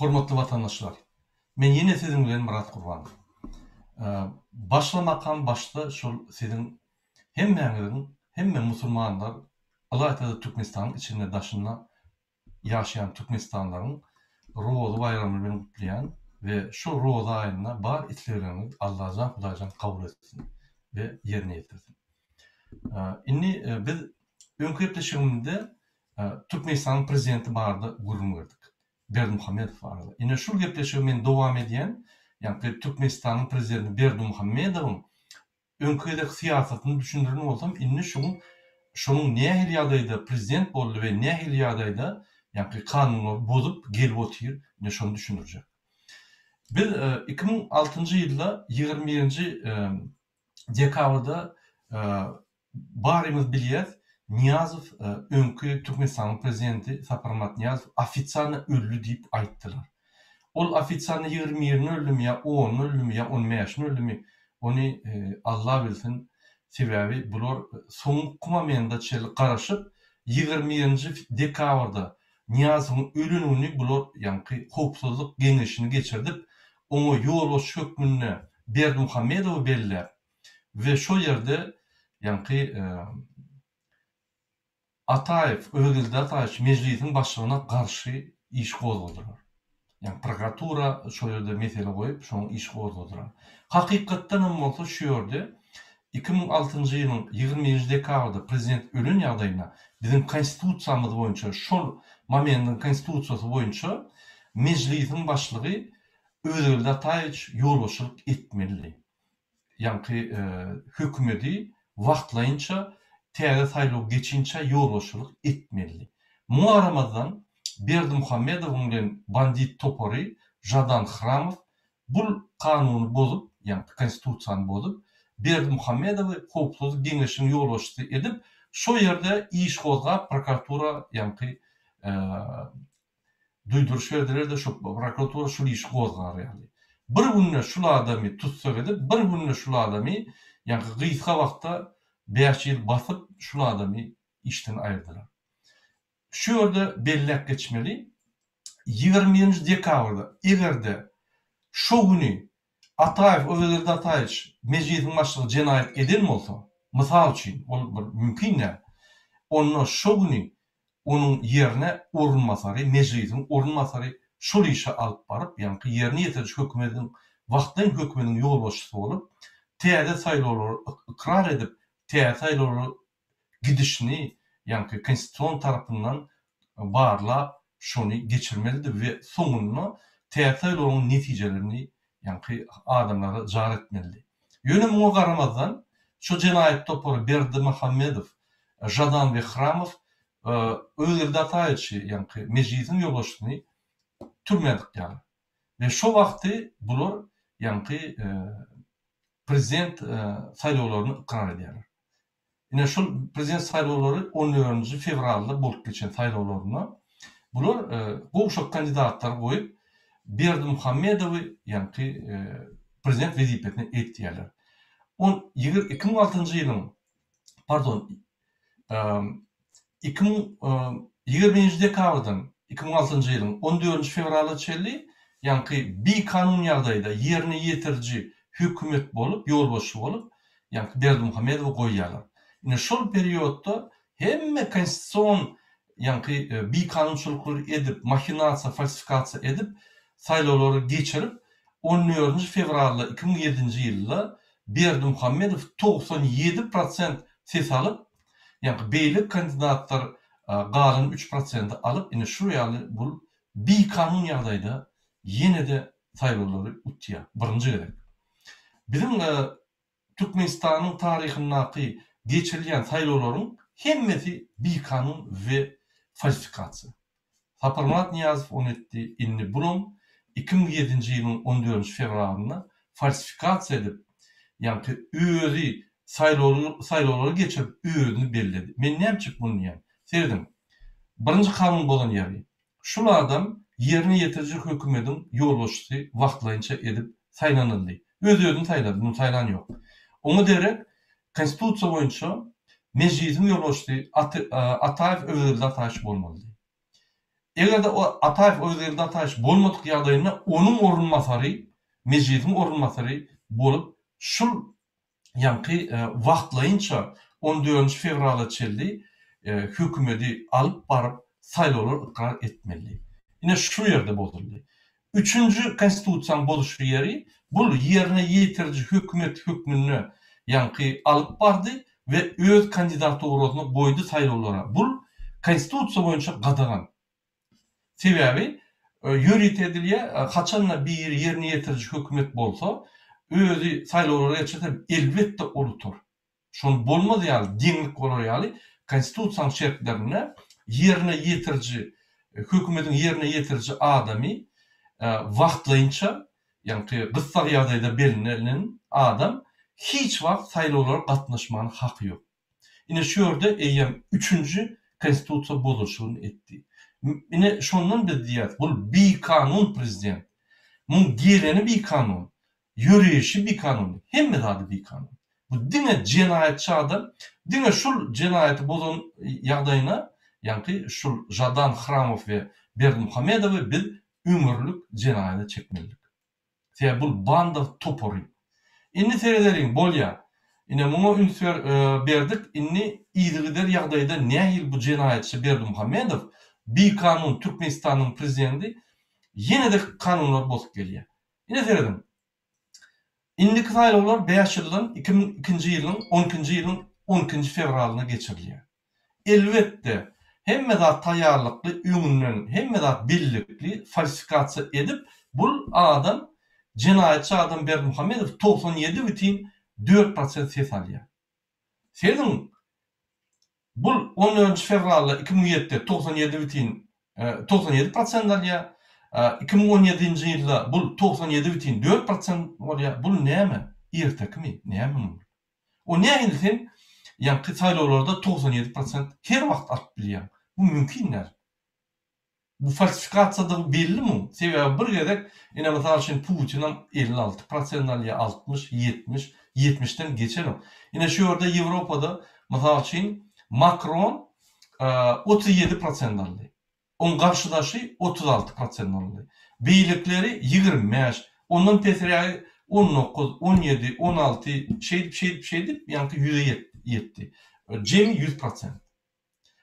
Hormatly vatandaşlar, men ýene siziň bilen Murat Gurban. Başlamakam başda şol siziň hemme musulmanlar Allah Teala Türkmenistanyň içinde daşyna ýaşaýan Türkmenistanlaryň roza bayramy bilen gutlaýan we şu roza aýyna bar islerini Allah'dan Hudaýdan kabul etsin ve yerine getirsin. Inni biz öňkü gepleşigimizde Türkmenistanyň prezidenti bardy gurulmadyk. Berdimuhammedow bardy. Ine şu gepleşigi men dowam edýän, ýani Türkmenistanyň prezidenti Berdimuhammedowyň öňküde siýasatyny düşündirmän bolsam, inni şonuň nähil ýagdaýda prezident boldy we nähil ýagdaýda ýani kanuny bozup gelip otyr, ine şonu düşündirjek. Biz 2006-njy ýylda 20-nji dekabrda barymyz bilýär, Niýazow öňkü Türkmenistanyň prezidenti Saparmat Niýazow ofitsialny öldü diýip aýtdylar. Ol ofitsialny 20-ni öldümi ýa 10-ny öldümi ýa 15-ni öldümi, ony Allah bilsin. Sebäbi bular soňky kumamenda çel garaşyp 20-nji dekabrda Niýazowyň ölünini bular ýani howpsuzlyk geňeşini geçirdip, oňa ýolbaş hökmüni Berdimuhammedow belläp we şo ýerde ýani Ataýew, Ögilde Ataýew mejlisiň başlygyna garşy iş gozgadylar. Yani prokuratura şo ýerde mesele goýup, şoň iş gozgadylar. Hakykatdan hem bolsa şu ýerde 2006-njy ýylyň 20-nji dekabrda prezident ölün ýagdaýyna bizim konstitusiýamyz boýunça, şol momentin konstitusiýasy boýunça mejlisiň başlygy Ögilde Ataýew ýolbaşlyk etmeli. Yani hökümeti wagtlaýynça täze saýlaw geçinçe ýolbaşlyk etmeli. Mu aramazdan Berdimuhammedow bilen bandit topary Jadan Hramow bul kanuny bozup, ýani konstitusiýany bozup, Berdimuhammedowy howpsuzlyk geňeşini ýolbaşçy edip, şo ýerde iş gozgap prokuratura ýani duýduruş berdiler-de şo prokuratura şu iş gozgar ýani. Bir günne şul adamy tutsak edip, bir günne şul adamy ýani gysga wagtda 5 ýyl basyp şul adamy işden aýyrdylar. Şu ýerde bellek geçmeli. 20-nji dekabrda egerde şo güni Ataýew, Ögilde Ataýew mejlisiň başlygy jenaýat eden bolsa, mysal üçin, ol bir mümkin näme? Onu şo güni onuň ýerine orunmasary, mejlisiň orunmasary şol işe alyp baryp, ýani ýerine ýetirýän hökümetiň wagtdan hökümetiň ýolbaşçysy bolup, täze saýlawlary ikrar edip, täze saýlawlary gidişini ýani konstitusiýon tarapyndan barlap şonu geçirmelidir we soňunda täze saýlawaryň netijelerini ýani adamlara jar etmeli. Ýöne muňa garamazdan şu jenaýat topary Berdimuhammedow, Jadan we Hramow Ögilde Ataýew ýani mejlisiň ýolbaşçysyny türmedik ýaly. We şo wagty bular ýani prezident saýlawlaryny ikrar edýärler. Ine şol prezident saýlawlary 14-nji fevralda bolup geçen saýlawlaryna bular gowşak kandidatlar goýup Berdimuhammedowy ýani prezident wezipetine etdiler. 2006-njy ýylyň 20-nji dekabrdan 2006-njy ýylyň 14-nji fevrala çelli ýani bir kanun ýagdaýda ýerine ýetirji hökümet bolup, ýolbaşçy bolup ýani Berdimuhammedowy goýýarlar. Ine şol periodda hemme konstitusiýon ýani bir kanunçylyklar edip, mahinasiýa, falsifikasiýa edip, saýlawlary geçirip 14-nji fevralda 2007-nji ýylda Berdimuhammedow 97% ses alyp, ýani beýle kandidatlar galan 3% alyp, ine şu ýaly bul bir kanun ýagdaýda ýene-de saýlawlary utýar. Birinji gerek. Bizim Türkmenistanyň taryhyndaky geçirilýän saýlawlaryň hemmesi bir kanun we falsifikasiýa. Saparmat Niýazow onu etdi, inni bulum 2007-nji ýylyň 14-nji fevralynda falsifikasiýa edip, ýani özi saýlawlary geçirip özüni belledi. Men näçe bunu diýem? Serdim. Birinji kanun bolan ýeri. Şol adam ýerine ýetirji hökümetiň ýolbaşçysy wagtlaýynça edip saýlanyldy. Özüni saýlady, bunu saýlan ýok. Onu derek konstitusiýa boýunça mejlisiň ýolbaşçysy Ataýew, Ögilde Ataýew bolmaly. Eger de o Ataev özlerinde Ataev bolmadyk ýagdaýynda onuň orunmasary, mejlisin orunmasary bolup şul ýanky wagtlaýynça 14 fevrala çeldi hökümeti alıp barıp saýlawlar ikrar etmeli. Ine şu ýerde bozuldy. 3-nji konstitusiýanyň boluşy ýeri bul ýerine ýetirji hökümet hökmüni ýanky alıp bardy we öz kandidaturyny goýdy saýlawlara. Bul konstitusiýa boýunça gadagan. Sebebi ýöret edilýär, haçanla bir ýerine ýetirji hökümet bolsa, özü saýlawlara geçirip elbetde olutur. Şonu bolmaz ýaly, diňlik bolar ýaly, konstitusiýanyň şertlerine ýerine ýetirji hökümetiň ýerine ýetirji adamy wagtlaýynça, ýani gysga ýagdaýda belinilen adam hiç wagt saýlawlara gatnaşmanyň haky ýok. Ine şu ýerde eýem 3-nji konstitusiýa bozulşyny etdi. Ine şondan biz diýýäs, bul bir kanun prezident. Muň geleni bir kanun, ýöreşi bir kanun, hemme zady bir kanun. Bu diňe jenaýatçy adam, diňe şul jenaýaty bozan ýagdaýyna, ýani şul Jadan Hramow we Berdimuhamedowy biz ömürlük jenaýata çekmelidik. Sebäbi bul banda topory. Inni sereleriň bolýa. Ine muňa ünsür berdik, inni ýygyder ýagdaýda nähil bu jenaýatçy Berdimuhamedow bir kanun Türkmenistanyň prezidenti ýene de kanunlar bozup gelýär. Ine seredim. Indiki saýlawlar 5 ýyldan 2002-nji ýylyň 12-nji ýylyň 12-nji fevralyna geçirilýär. Elbetde hemme zat taýýarlykly, öňünden hemme zat billikli falsifikasiýa edip bul adam jenaýatçy adam Berdimuhamedow 97,4% ses alýar. Senin bul 14 fevralda 2007'de 97% alýar. 2017-nji ýylda bul 97,4% bolýar. Bul näme? Ertekmi? Näme? O nähili sen ýanky saýlawlarda 97% her wagt alyp bilýär. Bu mümkin. Bu falsifikasiýa bellimi? Sebäbi bir gezek ine mesal üçin Putin 56% alýar, 60, 70, 70'den geçer. Ine şu ýerde Ýewropada mesal üçin Macron 37% aldy. On garşydaşy 36% aldy. Beýlikleri 25, ondan pesirä 19, 17, 16 şey dip ýanky %7. Jemi 100%.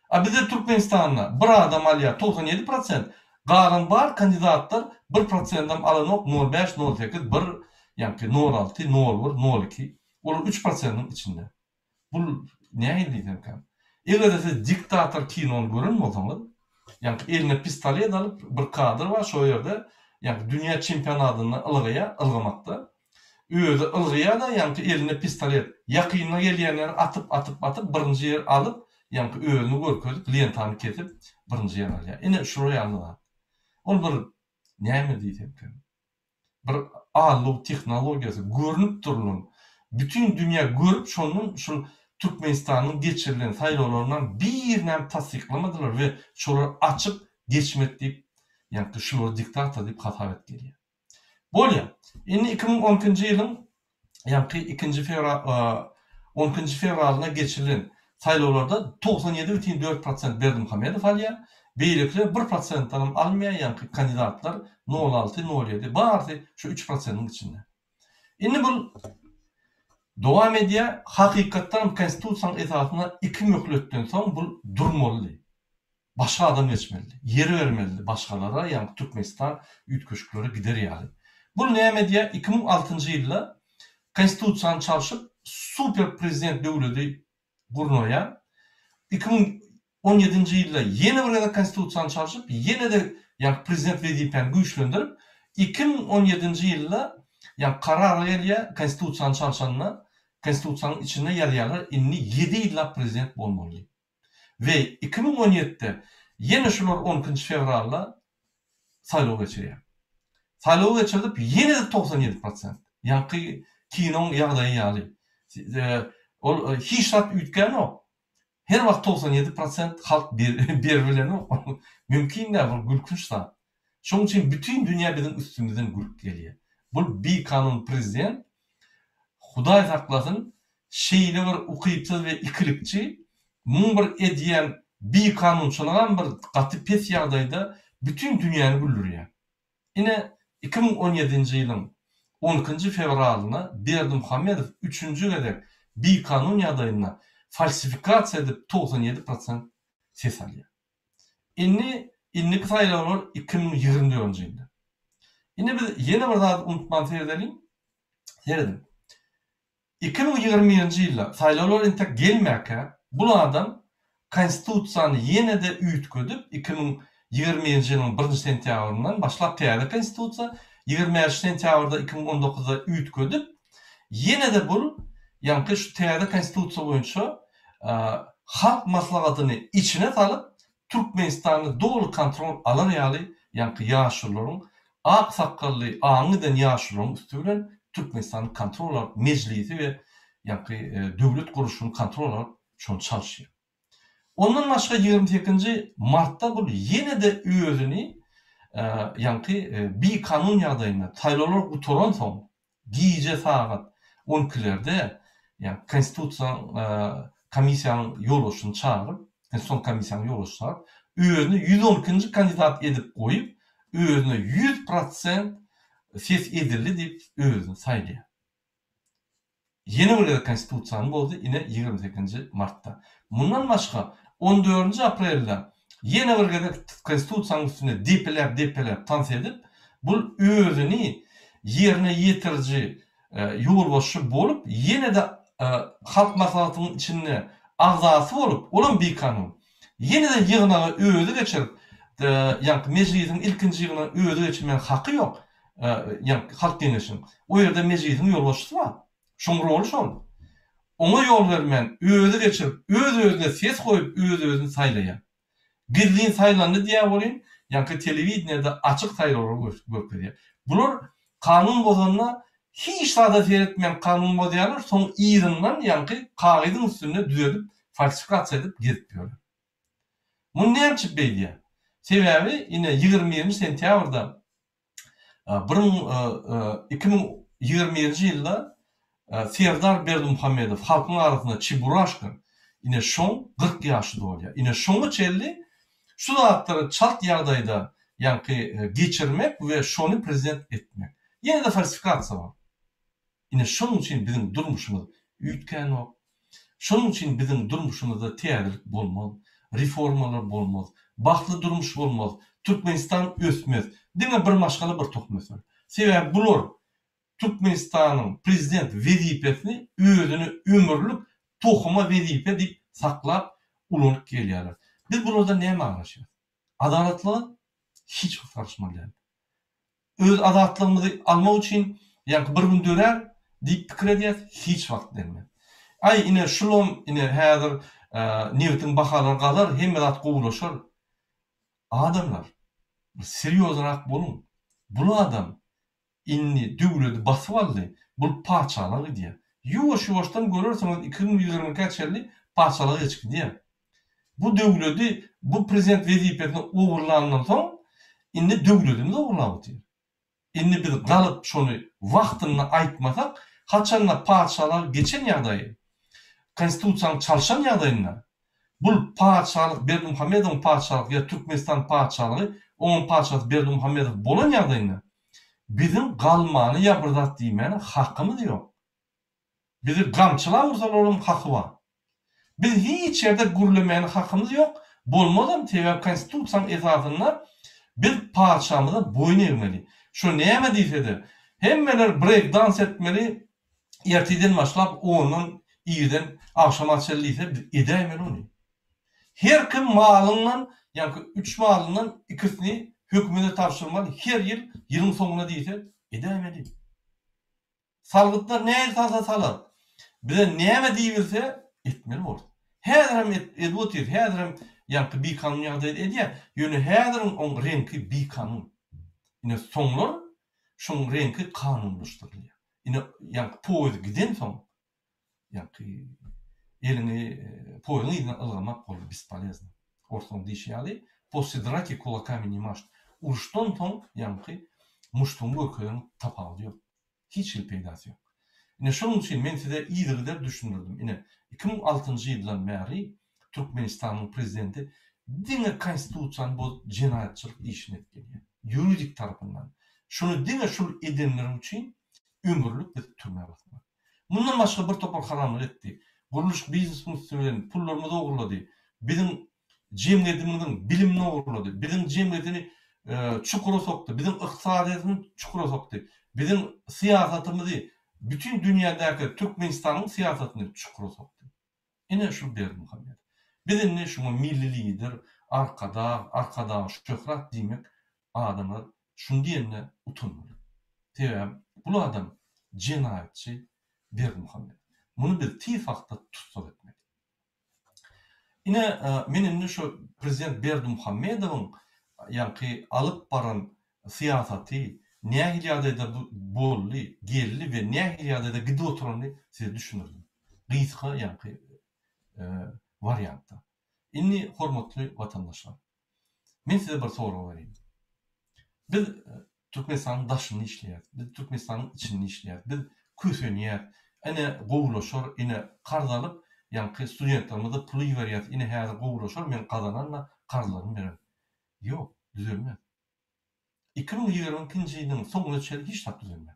A bizde Türkmenistanda bir adam alýar 97%, galan bar kandidatlar 1%dan alanok 05, 08, 1 ýanky 06, 01, 02. Olar 3%nyň içinde. Bu näme diýdim? Eger siz diktator kinonu görün bolsaňyz, ýani eline pistolet alyp bir kadr var, şo ýerde ýani dünýä çempionatyna ılgamakda. Özü ılgya da ýani eline pistolet ýakyna gelýänler atyp birinji ýer alyp, ýani özüni görkezip lentany kesip birinji ýer alýar. Ine şuraya ýanlar. Ol bir näme diýdim? Bir alyp tehnologiýasy görünüp durulun. Bütün dünýä görüp şonun şu Türkmenistanyň geçirilen saýlawlaryndan bir näme tasdiklamadylar we şolar açyp geçmek diýip, ýani şolar diktator diýip hasap edilýär. Bolýa. Indi 2012-nji ýylyň ýani 2-nji fevral 12-nji fevralyna geçirilen saýlawlarda 97,4% Berdimuhamedow alýar. Beýlikler 1%dan almaýan ýani kandidatlar 06, 07 bardy şu 3%nyň içinde. Indi bu dowam edýär, hakykatdan konstitusiýanyň esasyna 2 möhletden soň bu durmaly. Başga adam geçmeli. Yer bermeli başgalara, ýani Türkmenistan üýtgeşikleri gider ýaly. Bu näme diýär? 2006-njy ýylda konstitusiýany çalyşyp super prezident döwleti gurnoýar. 2017-nji ýylda ýene bir gede konstitusiýany çalyşyp, ýene de ýani prezident wezipany güýçlendirip, 2017-nji ýylda ýani karar gelýär konstitusiýany çalyşanyna, konstitusiýanyň içinde ýazýarlar, inni 7 ýylla prezident bolmaly. Ve 2017'de ýene şular 12-nji fevralda saýlaw geçirýär. Saýlaw geçirip ýene de 97%. Ýani kinon ýagdaýy ýaly. Ol hiç zat üýtgen o. Her wagt 97% halk berbilen o. Mümkin näme bu gülkünçsa. Şoň üçin bütün dünýä bizim üstümizden gülüp gelýär. Bu bir kanun prezident Hudaý saklasyn şeýle bir ukypsız we ikilikçi muň bir edýän bir kanunçylygan bir gaty pes ýagdaýda bütün dünýäni güldürýär. Ine 2017-nji ýylyň 12-nji fevralyna Berdimuhammedow 3-nji gedek bir kanun ýagdaýyna falsifikasiýa edip 97% ses alýar. Inni saýlawlar 2024-nji ýylda. Ine biz ýene bir zat unutman seyredim. 2021-nji ýylda saýlawlar intek gelmäkä bu adam konstitusiýany ýene de üýtgedip 2020-nji ýylyň 1-nji sentýabryndan başlap täze konstitusiýa 20 sentýabrda 2019-da üýtgedip ýene de bu ýa-ni şu täze konstitusiýa boýunça halk maslahatyny içine salyp Türkmenistany dogry kontrol alar ýaly ýa-ni ýaşylaryň ak sakally aňydan ýaşylaryň üstünden Türkmenistany kontrol alıp meclisi ve döwlet guruşyny kontrol alıp şonu çalşýar. Ondan başga 28 martda bu ýene de özüni bir kanun ýagdaýynda taýlawlar gutoran soň giýje sagat 12-lerde konstitusiýa komissiýanyň ýoluşyny çağırıp konstitusiýa komissiýanyň ýoluşyny özüni 112-nji kandidat edip goýup özüne 100% ses edildi dip özüni saýlýar. Ýene bir konstitusiýany boldy ine 28 martda. Mundan başga 14 aprelde ýene bir gedek konstitusiýanyň üstüne depelep tans edip bu özüni ýerine ýetirji ýolbaşçy bolup ýene de halk maslahatynyň içinde agzasy bolup olan bir kanun. Ýene de ýygynaga özü geçirip meclisiň ilkinji ýygyna özü geçirmen haky ýok. Halk deňeşiň. O ýerde meclisiň ýolbaşçysy bar. Şoň rol şol. Ona ýol bermen, özü geçirip, öz-özüne ses koyup, öz-özüni saýlaýar. Gizliň saýlandy diýä bolýan, telewizionyada açyk saýlawlar görkezýär. Bular kanun bozanna hiç sada seyretmeyen kanun bozýarlar, soň ýygynyň kagydyň üstüne düzelip, falsifikasiýa edip gidipýärler. Bu näçe beýdi? Sebebi ine 20 sentýabrda 2020-nji ýylda Serdar Berdimuhammedow halkyň arasynda çiburaşkyn ine şoň 40 ýaşly bolýar. Ine şoňa çelli şu zatlary çalt ýagdaýda geçirmek we şonu prezident etmek. Ýene de falsifikasiýa bar. Ine şoň üçin biziň durmuşymyz üýtgen ok. Şoň üçin biziň durmuşymyzda täzelik bolmaz, reformalar bolmaz, bakly durmuş bolmaz, Türkmenistan ösmez. Diňe bir maşgaly bir tokmaz. Sebäbi bular Türkmenistanyň prezident wezipesini özüni ömürlük tokuma wezipe dip saklap ulanyp gelýärler. Biz burada näme araşýar? Adalatlyk hiç garşymaýar. Öz adalatlygymy almak üçin bir gün dörer dip pikir edýär, hiç wagt bermez. Ine şulum ine häzir newtiň bahalar galar, hemme zat gowlaşar. Adamlar seriýozrak bolun. Bu adam inni döwleti basyp aldy. Bu parçalar diýär. Ýuwaş-ýuwaşdan görerseňiz 2020-nji çelli parçalar geçdi diýär. Bu döwleti, bu prezident wezipesini ogurlandan soň inni döwletimiz ogurlap diýär. Inni biz galyp şonu wagtyny aýtmasak, haçanla parçalar geçen ýagdaý, konstitusiýanyň çalşan ýagdaýynda bu parçalyk Berdimuhammedow parçalyk ýa Türkmenistan parçalygy, onun parçasy Berdimuhammedow bolan ýagdaýynda bizim galmany ýabırdat diýmeni hakymyz ýok. Bizi gamçylar ursalar haky bar. Biz hiç ýerde gürlemeni hakymyz ýok. Bolmadan täze konstitusiýanyň esasynda biz parçamyza boyun eýmeli. Şu näme diýsede, hemmeler break dans etmeli, erteden başlap onun ýerden akşama çellise edämeli onu. Her kim malynyň, 3 malynyň ikisini hökümete tapşyrmaly, her ýyl ýylyň soňuna diýse edämeli. Salgytlar näme salsa salar. Bize näme diýilse etmeli bol. Häzirem edýär, häzirem bir kanun ýagdaý edýär. Ýöne häziriň on renki bir kanun. Ine soňlar şoň renki kanunlaşdyrylýar. Ine poýuz giden soň elini poýuny ýyna ylgamak bolup besполезно. Ortaň diýýärli, после драки кулаками не машт. Uruşdan soň muştuň göküň tapagy ýok. Hiç peýdasy ýok. Ine şoň üçin men size ýygylar düşündirdim. Ine 2006-njy ýyldan bäri Türkmenistan'ın prezidenti diňe konstitusiýany bozup jinayatçylyk işini etken. Yuridik tarapyndan. Şunu diňe şol edenler üçin ömürlük bir türme basmak. Bundan başga bir topar haramlyk etdi. Guruluş biznes müstülen pullarymyzy ogurlady. Bizim jemgyýetimiziň bilimini ogurlady. Bizim jemgyýetini çukura soktu. Bizim ykdysadyýetimizi çukura soktu. Bizim siýasatymyzy bütün dünyadaki Türkmenistan'ın siyasetini çukura soktu. Ine şu Berdimuhammed. Bizimle şuna milli lider, arkada şöhret demek adamlar şunu diyenle utanmalı. Tevem, bu adam cinayetçi Berdimuhammed. Bunu bir tifakta tutsak etmeli. Ine menimle şu Prezident Berdimuhammedow'un yani alıp baran siyaseti nähiliýadada bolly, gelli we nähiliýadada gidi oturanly siz düşünürdim. Gysga ýa-ni variantda. Inni hormatly vatandaşlar. Men size bir soru bereyim. Biz Türkmenistan'ın daşyny işleýär. Biz Türkmenistan'ın içini işleýär. Biz kösenýär. Ene gowulaşar, ene qardalyp, ýa-ni studentlerimize pul berýär. Ene häzir gowulaşar, men kazananla qarlarymy berem. Ýok, düzelmez. 2022-nji ýylyň soňuna çenlik hiç tap düzelmez.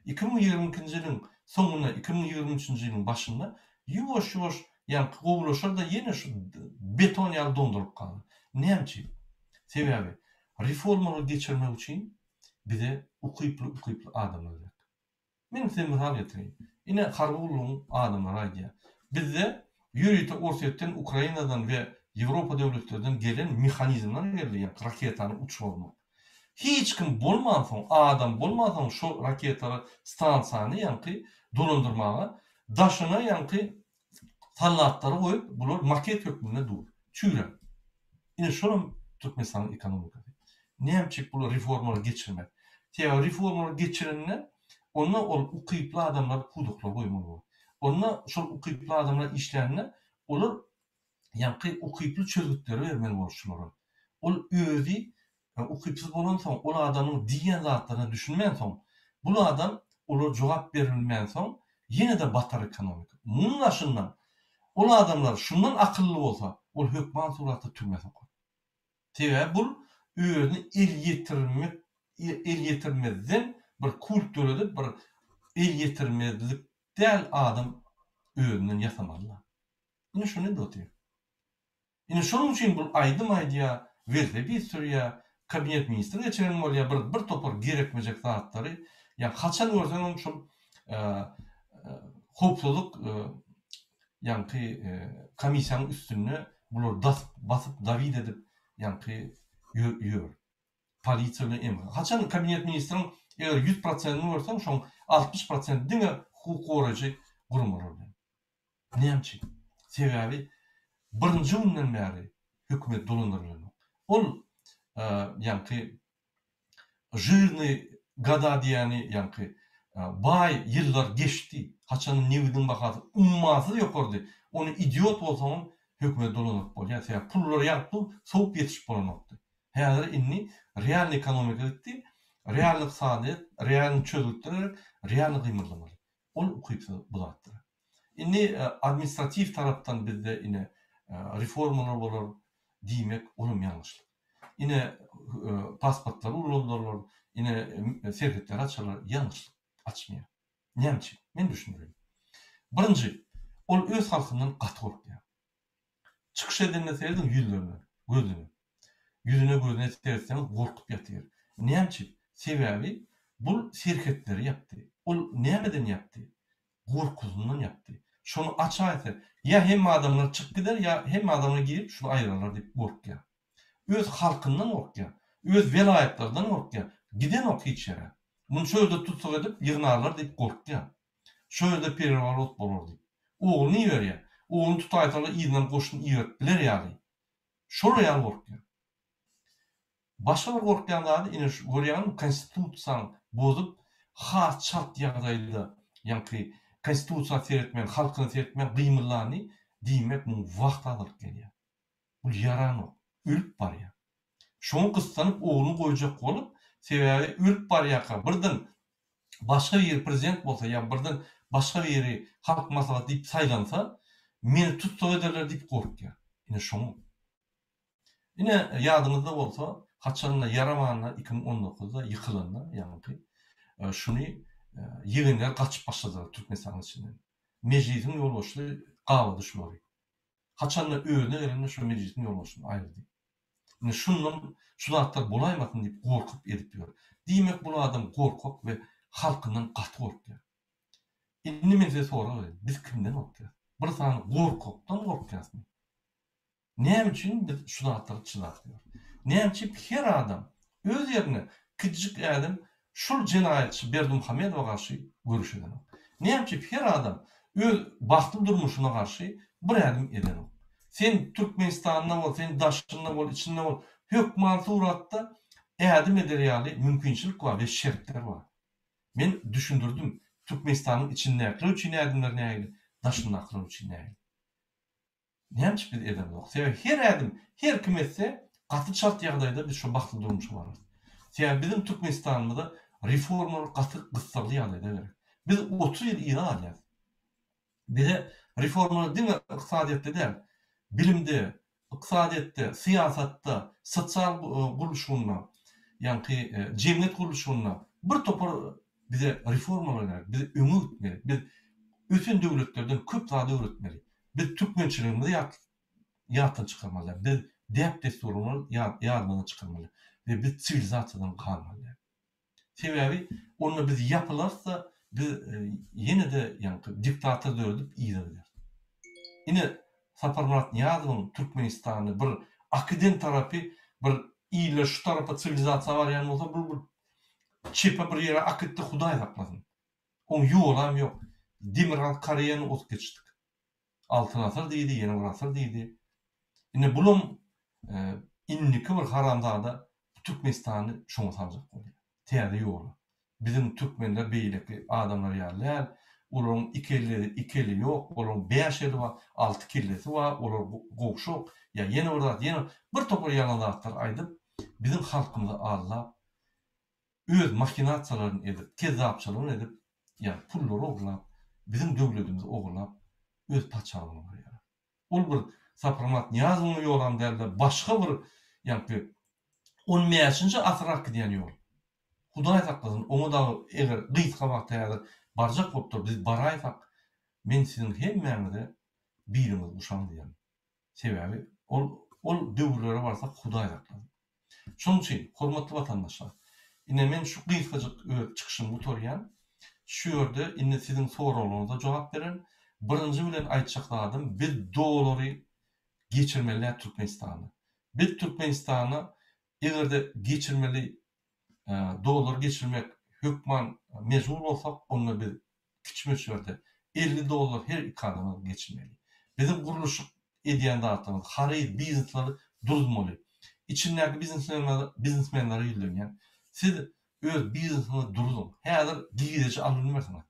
2022-nji ýylyň soňuna 2023-nji ýylyň başynda ýoş-ýoş ýa-ni gowulaşar da ýene şu beton ýaly dondurup kaldy. Näçe? Sebebi reformalar geçirmek üçin bize ukyply adamlar gerek. Men size misal getireyim. Ine Harbulyň adamlar aýdýar. Bizde ýürüýte Orsetden, Ukrainadan we Ýewropa döwletlerinden gelen mehanizmler gelýär. Raketany uçurmak. Hiç kim bolmadan adam bolmadan şu raketleri stansiýany ýa-ni dolandyrmaga daşyna ýa-ni sallatları koyup bular maket hökmünde dur. Çüýre. Ine şonuň Türkmenistan'ın ekonomikasy. Näçe bu reformalar geçirmek. Teýär reformalar geçirenler onda ol ukyply adamlar kuduklar goýmaly. Onda şol ukyply adamlar işlerini olar ýa-ni ukyply çözgütleri bermeli bolşular. Ol özi ukypsyz bolan soň ol adamyň diýen zatlaryny düşünmän soň bu adam olar jogap berilmän soň ýene de batar ekonomika. Munun aşyndan ol adamlar şundan akıllı bolsa ol hökman suratda türme sokar. Teýär bu özüni el ýetirmezden bir kulturda bir el ýetirmezlik däl adam özünden ýasamaly. Ine şunu diýär. Ine şonuň üçin bu aýdym-aýdýa berse bir sürýä kabinet ministri geçiren bolýar bir topar gerekmejek zatlary ýa haçan görseň şol hopsuzluk ýa-ni komissiýanyň üstüne bular basyp david edip ýa-ni ýör. Polisiýa bilen haçan kabinet ministriň eger 100%-ni görseň şoň 60% diňe hukuk goraýjy gurumlar bilen. Näçe? Sebebi birinji günden bäri hökümet dolandyrylýar. Ol ýa-ni jyrny gada diýeni ýa-ni bay ýyllar geçti. Haçan newidiň bahasy ummasy ýokardy. Onu idiot bolsaň hökümet dolandyryp bolýar. Sebäp pullar ýatyp sowup ýetişip bolanokdy. Häzir inni real ekonomika gitdi. Real ykdysadyýat, real çözgütler, real gymylamaly. Ol ukypsy bulatdyr. Inni administrativ tarapdan bizde ine reformalar bolar diýmek olum ýalňyşlyk. Ine pasportlar ulandyrylar, ine serhetler açylar ýalňyşlyk. Açmıyor. Näçe? Men düşünürüm. Birinji, ol öz halkyndan gaty gorkýar. Çykyş edende seýdim ýüzlerine, gözüne. Gözüne seýsem gorkup ýatyr. Näçe? Sebebi bu serhetleri ýapdy. Ol nämeden ýapdy? Gorkuzundan ýapdy. Şonu açaýsa, ýa hem adamlar çykyp gider, ýa hem adamlar girip şunu aýrarlar diýip gorkýar. Öz halkyndan gorkýar. Öz velayetlerden gorkýar. Giden ok hiç ýere. Bunu şöyle tutsak edip yığınarlar deyip korktu. Şöyle perivarot bolur deyip. Oğul niye veriyor? Oğulunu tutaytalar iğden koşun iyi öptüler yani. Şuraya korktu. Başka bir korkuyan da yine görüyen konstitusiyanı bozup has şart ýagdaýda yani konstitusiya seyretmen, halkyny seyretmen gymyllaryny diýmek bu wagt alyp gelýär. Bu yaran ölüp barýar. Şoň kystanyp oğluny goýjak bolup sebebi ölüp barýaka birden başga bir prezident bolsa ýa birden başga biri halk maslahat diýip saýlansa meni tutsak ederler diýip gorkýar. Ine şoňu. Ine ýadyňyzda bolsa, haçanla Yaramanla 2019-da ýykylanlar, ýagny şuny ýygyňlar gaçyp başladylar Türkmenistanyň içinden. Mejlisiň ýolbaşçy gawa düşmeli. Haçanla özüne gelende şu mejlisiň ýolbaşçyny aýyrdy. Ine şundan şu zatlar bolaýmasyn diýip gorkup edip ýör. Diýmek bu adam gorkak we halkyndan gaty gorkýar. Indi men size soraýyn, biz kimden gorkýar? Bir sany gorkakdan gorkýarmy? Näme üçin biz şu zatlary çynatýar? Näme üçin her adam öz ýerine küçük adam şol jinayetçi Berdimuhammedowa garşy görüşýär. Näme üçin her adam öz bagtly durmuşyna garşy bir adım eder. Sen Türkmenistanda bol, sen daşkynda bol, içinde bol, hökman suratda adım eder ýaly mümkinçilik bar we şertler bar. Men düşündürdüm Türkmenistanyň içinde üçin adımlar näme, daşkynda üçin näme. Näme üçin biz edem yok. Sebäbi her adım, her kim etse gaty şart ýagdaýda biz şu bagtly durmuşy barys. Sebäbi bizim Türkmenistanymyzda reformalar gaty gysgaly ýagdaýda gerek. Biz 30 ýyl ýyla alýar. Bize reformalar diňe ykdysadiyetde däl, bilimde, ykdysadiyetde, siýasatda, sosial guruluşunda, ýani jemgyýet guruluşunda bir topar bize reformalar gerek. Bize öňe gitmeli. Biz ötün döwletlerden köp daha öwretmeli. Biz türkmençiligimizi ýatdan çykarmaly. Biz dep desturunu ýardan çykarmaly. Ve biz sivilizasiýadan galmaly. Sebäbi onu biz ýapylarsa biz ýene-de ýani diktator döwlet ýylar. Ine Saparmurat Niýazowyň Türkmenistany bir akadem tarapy bir ýyla şu tarapa sivilizasiýa bar ýany bolsa bu çepe bir ýere akitde Hudaý saklasyn. Oň ýolam ýok. Demirhan Karaýany otup geçdik. Altyn asr diýdi, ýene bir asr diýdi. Ine bulum inniki bir haramzada Türkmenistany şoňa saljak bolýar. Täze ýoly. Bizim Türkmenler beýleki adamlar ýaly, olaryň ikeli ýok, olaryň 5 ýyly bar, 6 kellesi bar, olar gowşuk, ýene bir zat, ýene bir topar ýalanlatlar aýdyp, bizim halkymyzy allap, öz makinasiýalaryny edip, kezzapçylygyny edip, ýani pullary oglap, bizim döwletimizi oglap, öz paçalygyny bar. Ol bir Saparmurat Niýazowyň ýolam dälde başga bir ýani 15-nji asra gidýän ýol. Hudaý saklasyn, oňa da eger gysga wagt ýaly barjak bolup biz baraýsak, men siziň hemmäňize birimiz uşan diýerim. Sebäbi ol döwürlere barsak Hudaý saklasyn. Şonuň üçin hormatly watandaşlar, ine men şu gysgaçyk çykyşymy gutarýan, şu ýerde inde siziň soraglaryňyza jogap beren. Birinji bilen aýtjakladym, biz dolary geçirmeli Türkmenistany. Biz Türkmenistany egerde geçirmeli dolar geçirmek hökman mecbur bolsak, onu bir kiçmeçerde 50 dolar her iki adama geçirmeli. Bizim guruluş edýän zatlarymyz, haryý bizneslary durulmaly. İçindäki biznesmenleri ýylýan. Siz öz biznesinizi durulun. Häzir diýiçi alınmasyňyz.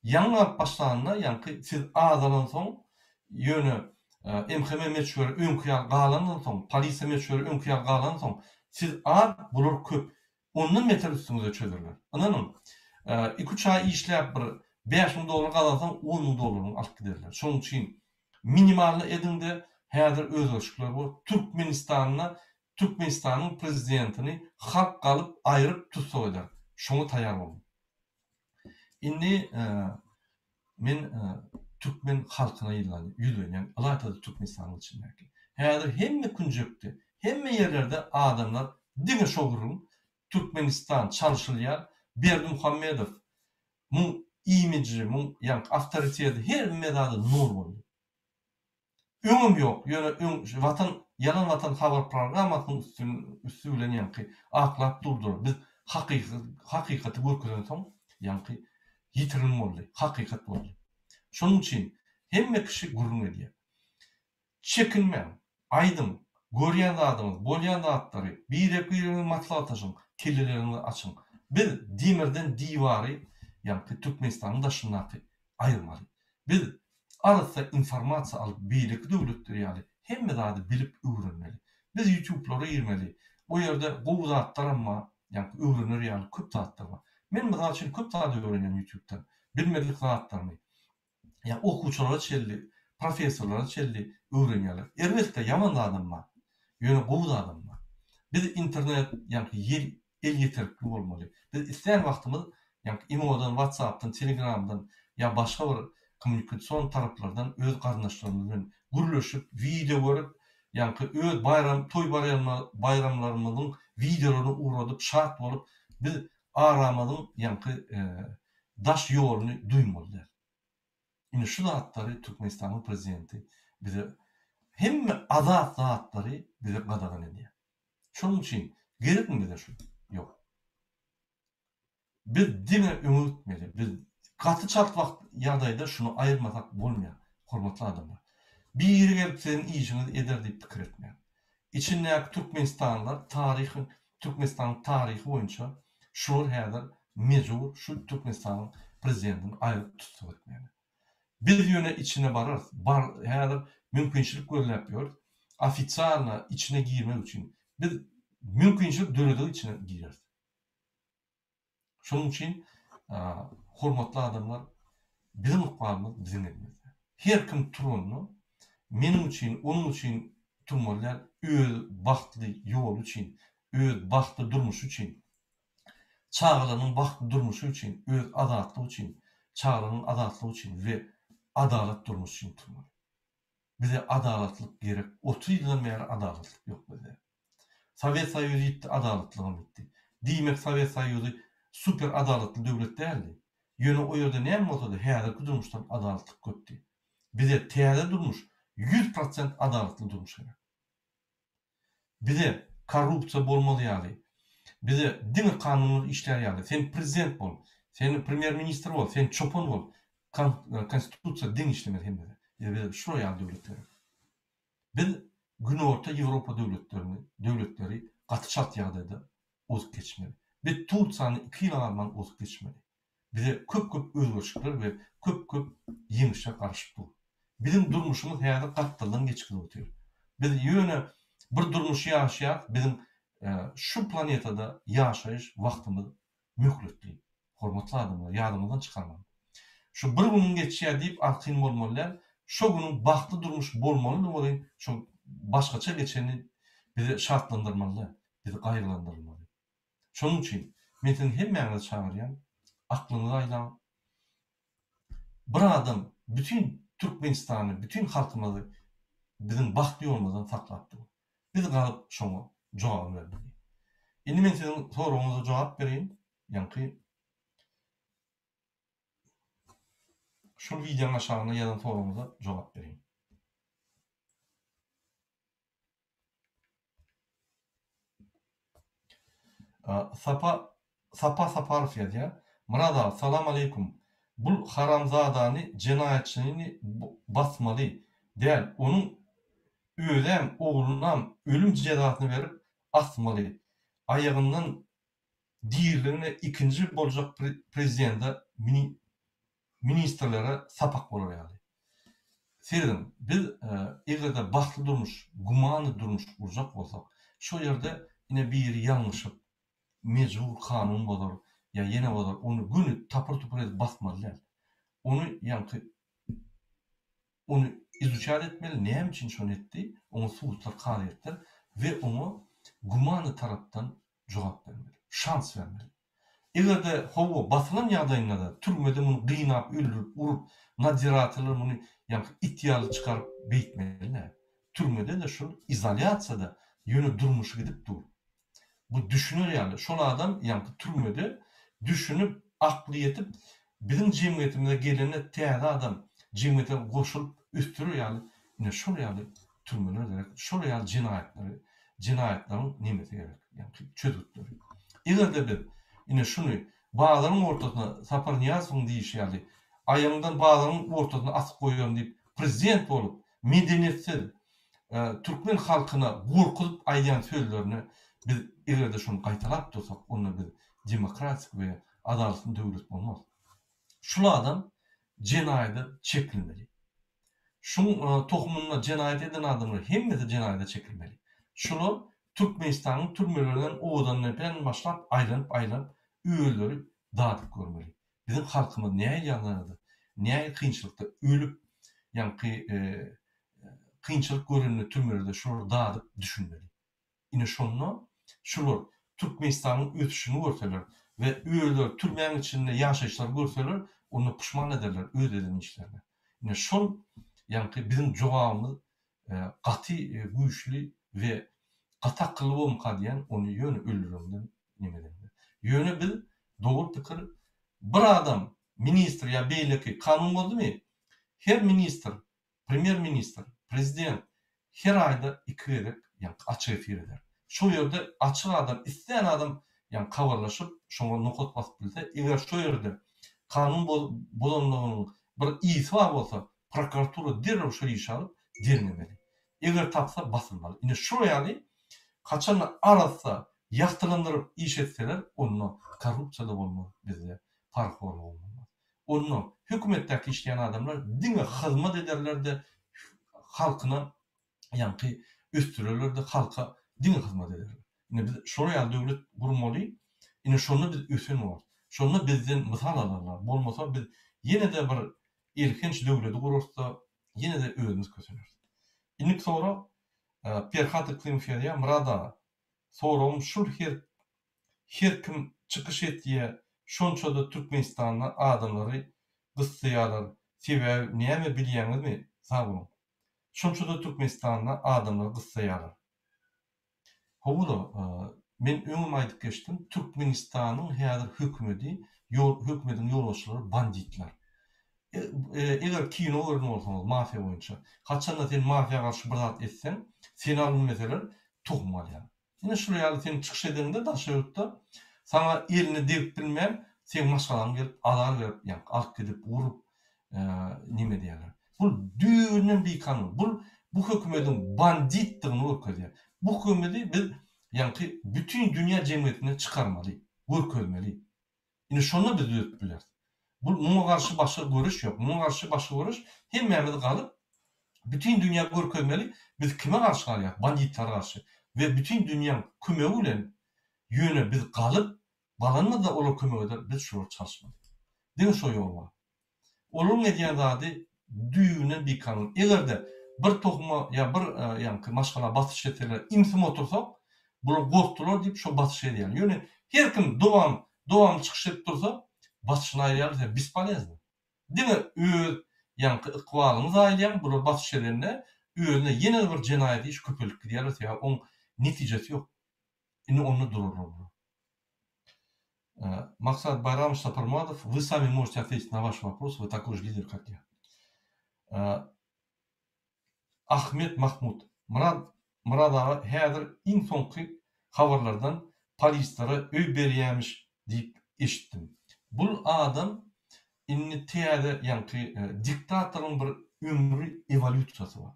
Ýangy başlananda, ýani siz azalan soň ýöne MHM meçhur öňküýär galandan soň, polisiýa meçhur öňküýär galandan soň siz bular köp. Ondan metal üstüňize çözürler. Ananyň 2-3 ay işläp bir 5.000 dolar galansan 10.000 dolaryny alyp giderler. Şonuň üçin minimalny edinde häzir öz ölçükler bor. Türkmenistanyň prezidentini halk galyp aýryp tutsa eder. Şoňa taýýar bolun. Indi men Türkmen halkyna ýylanýan, alaýda Türkmenistanyň içindäki. Häzir hemme künjekde, hemme ýerlerde adamlar diňe şogurun Türkmenistan çalışylýar. Berdimuhammedow muň imiji, muň ýani awtoriteti her medada nur boldy. Öňüm ýok, ýöne watan, yalan watan habar programasynyň üstü bilen ýani aklap durdur. Biz hakykaty görkezden soň ýani ýitirilme boldy, hakykat boldy. Şonuň üçin hemme kişi gurrun edýär. Çekinmeň, aýdym, görýän adamyz, bolýan zatlary, bir-birine matlat ataşyň, kellelerini açyň. Biz demirden diwary, ýani Türkmenistanyň daşyndaky aýyrmaly. Biz arasda informasiýa alyp beýleki döwletleri ýaly hemme zady bilip öwrenmeli. Biz YouTube'lara girmeli. O ýerde gowy zatlar amma ýani öwrenir ýaly köp zatlar bar. Men mesela üçin köp zady öwrenýän YouTube'dan. Bilmedik zatlarmy. Ya okuwçylara çelli, professorlara çelli, öwrenýärler. Elbetde ýaman da adam bar. Ýöne gowy da adam bar. Biz internet ýa-ni el ýeterli bolmaly. Biz isleýän wagtymyz ýa-ni imodan, WhatsApp'tan, Telegram'dan ýa başga bir kommunikasiýon taraplardan öz garnaşlarymyz bilen gürleşip, video görüp, ýa-ni öz toý bayramlarymyzyň videolaryny uradyp, şat bolup, biz aramyzyň ýa-ni daş ýoluny duýmalylar. Ine şu zatlary Türkmenistanyň prezidenti bize hemme azat zatlary bize gadagan edýär. Şonuň üçin gerekmi bize şu? Ýok. Biz dine ümitmeli. Biz gaty çatwak ýagdaýda şunu aýyrmasak bolmaýar, hormatly adamlar. Bir ýere gelip senin işini eder diýip pikir etmeýär. İçindäki Türkmenistanlar Türkmenistanyň taryhy boýunça şol häzir mejbur şu Türkmenistanyň prezidentini aýryp tutsak etmeýär. Biz ýöne içine bararys. Häzir mümkinçilik görüläp ýör. Ofitsialna içine girmek üçin biz mümkinçilik döredigi içine gireriz. Şonuň üçin hormatly adamlar bizim ukbamyz bizim elimizde. Her kim turanyny meniň üçin, onuň üçin turmalylar öz baxtly ýol üçin, öz baxtly durmuş üçin, çağalanyň baxtly durmuşy üçin, öz azatlygy üçin, çağalanyň azatlygy üçin we adalet durmuş üçin turmaly. Bize adaletlik gerek. 30 ýyldan beri adaletlik ýok bize. Sowet Soýuzy ýitdi, adaletligim bitdi. Diýmek Sowet Soýuzy super adaletli döwlet däldi. Ýöne o ýerde näme bolsa-da häzirki durmuşdan adaletlik köpdi. Bize täze durmuş 100% adaletli durmuş gerek. Bize korrupsiýa bolmaly ýaly. Bize dini kanunly işler ýaly. Sen prezident bol, sen premier ministr bol, sen çopon bol. Konstitusiýa din işlemeli hemme. Bize şu ýaly döwletler. Biz Günü orta Ýewropa döwletleri gaty şart ýagdaýda ozup geçmeli. Biz Turkiýany 2 ýyl arman ozup geçmeli. Bize köp özgörçlikler we köp ýeňişler garşyp dur. Bizim durmuşymyz häzir gatdaldan geçip ötüyor. Biz ýöne bir durmuş ýaşaýar, bizim şu planetada ýaşaýyş wagtymyz möhletli. Hormatly adamlar, ýadymyzdan çykarman. Şu bir günüň geçýär diýip arkyň bolmalylar, şu günüň baxtly durmuş bolmaly bolýan, şu başgaça geçeni bizi şartlandyrmaly, bizi gaýrylandyrmaly. Şonuň üçin men seni hemmeňizi çagyrýan, aklyňyzy aýlan. Bir adam bütün Türkmenistany, bütün halkymyzy bizim baxtly ýolumyzdan saklapdy. Biz galyp şoňa jogap bermeli. Indi men senin soragyňyza jogap bereyim. Ýa-ni şu videonun aşağına ýazan soragyňyza jogap bereyim. Sapa Saparov ýazýar. Murada, salam aleykum. Bul haramzadany, jenaýetçini basmaly. Däl, onuň özem oglunam ölüm cezasyny berip asmaly. Ayagyndan diýerlerine ikinji boljak prezidenta ministrlere sapak bolar ýaly. Serin, biz egerde baxtly durmuş, gumany durmuş urjak bolsak, şu ýerde ine bir ýalňyşyp mejbur kanun bolar, ýa ýene bolar, onu günü tapır-tupur edip basmalylar. Onu izuçar etmeli, näme üçin şonu etdi, onu suwutlar kal etdiler we onu gumany tarapdan jogap bermeli, şans bermeli. Egerde howo basylan ýagdaýynda da türmede muny gynap, öldürüp, urup, nadiratylar muny ýa-ni çykaryp beýtmeliler. Türmede de şu izolasiýada ýöne durmuşy gidip dur. Bu düşünür ýaly. Şol adam türmede düşünüp, akly ýetip, bizim jemgyýetimize gelene täze adam jemgyýete goşulyp üstürür ýaly. Ine şol ýaly türmeler gerek. Şol ýaly jinaýatlaryň nemesi gerek. Ýa-ni çözütleri. Egerde bir ine şunu bağlaryň ortasyna Sapar Niýazowyň diýişi ýaly. Aýamdan bağlaryň ortasyna asyp goýýan diýip prezident bolup, medeniýetsiz Türkmen halkyna gorkutup aýdýan sözlerini biz egerde şunu gaýtalap dursak, onda biz demokratik we adaletli döwlet bolmaz. Şol adam jenaýatda çekilmeli. Şuň tohumuna jenaýat eden adamlar hemmesi jenaýatda çekilmeli. Şular Türkmenistanyň türmelerinden oğudan başlap aýlanyp öýelleri dağıtıp görmeli. Bizim halkymyz näme ýalanady, näme kynçylykda ölüp, ýa-ni kynçylyk görenini türmelerde şular dağıdıp düşünmeli. Ine şonno şular Türkmenistanyň ötüşini görseler we öýler türmeň içinde ýaşaýşlar görseler, onu pişman ederler öz edilen işlerine. Ine şol ýani bizim jogabymyz gaty, güýçli we gatakly bolmaka diýen onu ýöne öldürenden nimeden. Ýöne biz dogry pikir bir adam ministr ýa beýleki kanun boldumy? Her ministr, premier ministr, prezident her ayda 2 gerek ýani açyk efir eder. Şu ýerde açyk adam, isleýän adam ýani kabarlaşyp şoňa nokat basyp bilse, eger şu ýerde kanun bolanlygynyň bir ýysy bar bolsa, prokuratura derhal şu işi alyp dernemeli. Eger tapsa basylmaly. Ine şu ýaly kaçan arasa ýaktylandyryp iş etseler, onu korrupsiýada bolmaz bizde, parhorluk bolmaz. Onu hökümetdäki işleýän adamlar diňe hyzmat ederler-de halkyna ýani östürerler-de halka diňe hyzmat ederler. Ine biz şoňa ýaly döwlet gurmaly. Ine şonu biz ösen bol. Şonu bizden mysal alarlar. Bolmasa biz ýene-de bir erkinç döwleti gurursa, ýene-de özümiz köseneriz. Indi sonra Perhat Klimferiya Murada sorum şur her kim çıkış etdiye şonçada Türkmenistanyň adamlary gyssaýarlar. Sebäbi näme bilýäňizmi? Sag bolun. Şonçada Türkmenistanyň adamlary gyssaýarlar. Howda men öňüm aýdyp geçdim. Türkmenistanyň häzir hökümeti, hökümetiň ýolbaşçylary banditler. Eger kino görün bolsaňyz mafiýa boýunça, haçanda sen mafiýa garşy bir zat etseň, seni alınmasalar tuhmalýar. Ine şu ýaly sen çykyş edende daşaýutda sana elini degip bilmän, sen maşgalan gelip alar berip, ýani alyp gidip urup nime diýerler. Bu düýünden bir kanun. Bu hökümetiň banditdigini görkezýär. Bu hökümeti biz ýani bütün dünýä jemgyýetine çykarmaly, görkezmeli. Ine şonu biz öýüp biler. Buna karşı başka görüş yok. Buna karşı başka görüş hemmemiz kalıp bütün dünya görkezmeli. Biz kime karşı kalýar? Banditlara karşı. Ve bütün dünýäň kömegi bilen ýöne biz kalıp balanma da olar kömek eder. Biz şol çalışmaly. Deň şo ýol bar. Olaryň edýän zady düýüne bir kanun. Egerde bir tokma ýa bir ýani maşgala basyş etseler, imsim otursak, bular gorkdylar diýip şo basyş edýär. Ýöne her kim dowam çykyş edip dursa, basışına aýýarlar, besполезно. Diňe öz ýani ykbalyny aýdýan bular basyş edende özüne ýene bir jenaýat iş köpelik diýerler, ýa oň netijesi ýok. Ine onu dururlar. Максат Байрамович Сапармадов, вы сами можете ответить на ваш вопрос, вы такой же лидер, как я. Ahmet Mahmud, Murad'a häzir iň soňky habarlardan polislere öý berýärmiş diýip eşitdim. Bu adam inni täze ýani diktatorun bir ömrü evolüsiýasy bar.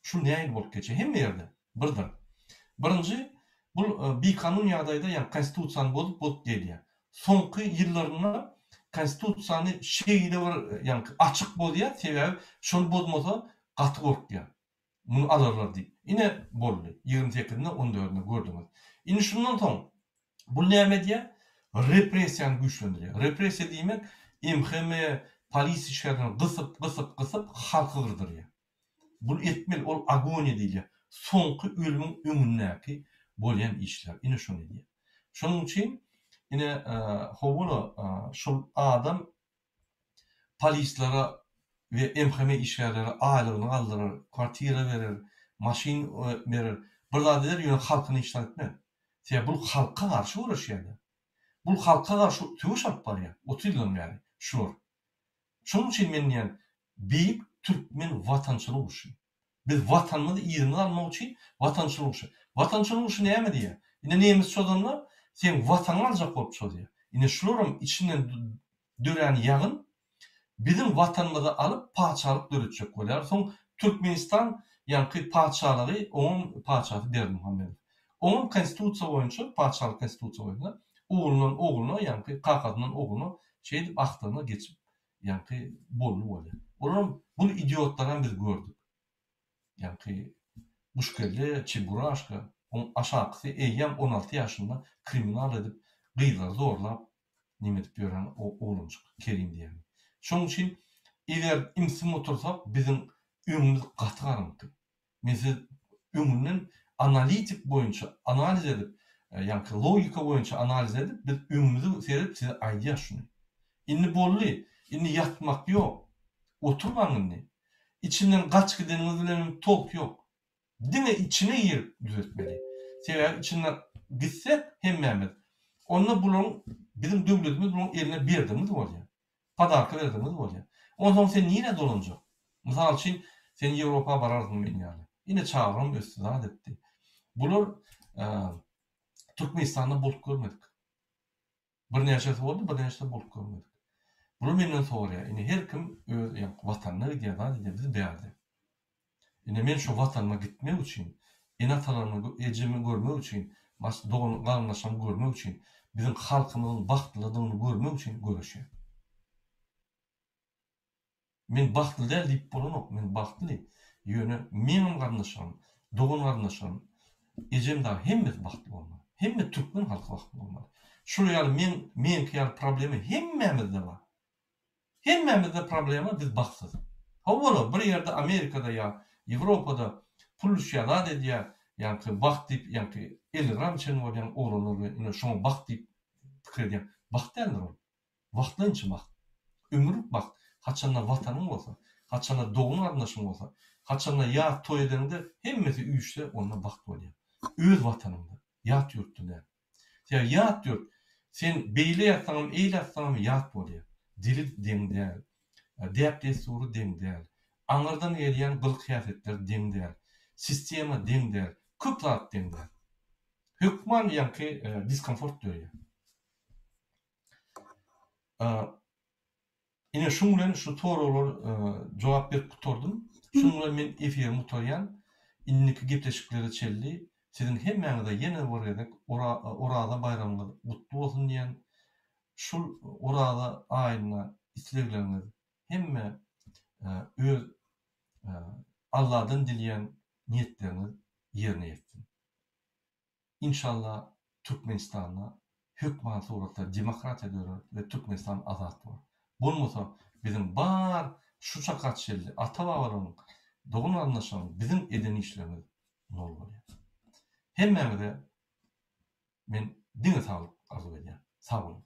Şu näme bolup geçe hemme ýerde birdir. Birinji bu bir kanun ýagdaýda ýani konstitusiýany bozup gelýär. Soňky ýyllarynda konstitusiýany şeýle bir ýani açyk bolýar, sebäbi şonu bozmasa gaty gorkýar. Bunu alarlar diýip. Ine boldy. 28-nde 14-nde gördüňiz. Ine şundan soň bu näme diýär? Repressiýany güýçlendirýär. Repressiýa diýmek MHM polis işlerini gısyp halky gırdyrýar. Bu etmel ol agoniýa diýilýär. Soňky ölümüň öňündäki bolýan işler. Ine şonu diýär. Şonuň üçin ine howla şol adam polislere ve MHM işgärleri aýlygyny aldyrar, kwartira berer, maşin berer. Bular diýer ýöne halkyny işler etmek. Sebäbi bu halka garşy uğraşýar. Bu halka garşy töwüş alyp barýar. 30 ýyl ýani şular. Şonuň üçin men ýani beýik türkmen watançylyk uruşy. Biz watanymyzy ýerine almak üçin watançylyk uruşy. Watançylyk uruşy näme diýär? Ine nemis şodanlar sen watanyň aljak bolup şolýar. Ine şolaryň içinden dören ýagyn bizim watanymyzy alyp paçalyk döretjek bolýar. Soň Türkmenistan ýani paçalygy onuň paçasy Berdimuhammedow. Onuň konstitusiýa boýunça, paçalyk konstitusiýa boýunça oğluna ýani kakadyndan oğluna şeýdip aktygyna geçip ýani bolly bolýar. Olaryň bunu idiotlardan biz gördük. Ýani Muşkelle, Çiburashka, on aşağısı eýýam 16 ýaşynda kriminal edip, gyýlar zorlap nime edip ýören oğlunçuk Kerim diýen. Şonuň üçin eger imsim otursak bizim öňümüz gaty garynky. Men siz öňünden analitik boýunça analiz edip, ýa-ni logika boýunça analiz edip biz öňümüzi serip size aýdýar şunu. Inni bolly, inni ýatmak ýok. Oturmaň inni. İçinden gaç gideniňiz bilen tok ýok. Diňe içine girip düzeltmeli. Sebäbi içinden gitsek hemmemiz. Onda bulun bizim döwletimiz bulun eline berdimiz bolýar. Padarka berdimiz bolýar. Ondan sen niýe dolanjak? Mysal üçin sen Ýewropa bararsyň men ýaly. Ine çağırym östüzad etdi. Bular Türkmenistanda bolup görmedik. Bir näçesi boldy, bir näçesi bolup görmedik. Bular menden soraýar. Ine her kim öz watanyna gidiýär, bizi berdi. Ine men şu watanyma gitmek üçin, enatalarymyň ejimi görmek üçin, dogan garnaşamy görmek üçin, bizim halkymyzyň bagtlylygyny görmek üçin göreşýär. Men bagtly däl diýip bolanok, men bagtly. Ýöne menim garnaşam, dogan garnaşam, ejimde hemme bagtly bolmaly. Hemme türkmen halky bagtly bolmaly. Şol ýaly men kiyal problemi hemmemizde bar. Hemmemizde problemi biz bagtsyz. Howala bir ýerde Amerikada ýa Ýewropada pul şeýle edýär, ýa-ni bagt diýip, ýa-ni 50 gram çen bolýan oğlanlar ine şoňa bagt diýip pikir edýär. Bagt däldir ol. Wagtlynçy bagt. Ömürlük bagt. Haçanda watanyň bolsa, haçanda dogun arnaşyň bolsa, haçanda ýat toý edende hemmesi üýçde onda bagt bolýar. Öz watanyňda, ýat ýurtda. Sen ýat ýurt, sen beýle ýatsaňam, eýle ýatsaňam ýat bolýar. Dili deňdäl, däp desuri deňdäl, aňyrdan gelýän gyl-kıyafetler deňdäl, sistema deňdäl, köp zat deňdäl. Hökman ýa-ni diskomfort döýýär. Ine şuň bilen şu soralar jogap berip tuturdum. Şuň bilen men efirimi tutarýan, inniki gepleşikleri çelli. Sizin hemmäňize ýene bir edek orada bayramlar gutly bolsun diýen, şul orada aýyna islegleriniz hemme öz Allah'dan dileyen niyetleriniz yerine yetsin. İnşallah Türkmenistan'a hükman suratda demokratiya dörer ve Türkmenistan azat olur. Bulmasa bizim bar şu çakat şelli ata-babalarymyň dogun anlaşan bizim eden işlerimiz nol bolýar. Hemmemize men diňe sağlyk arzu edýär. Sağ olun.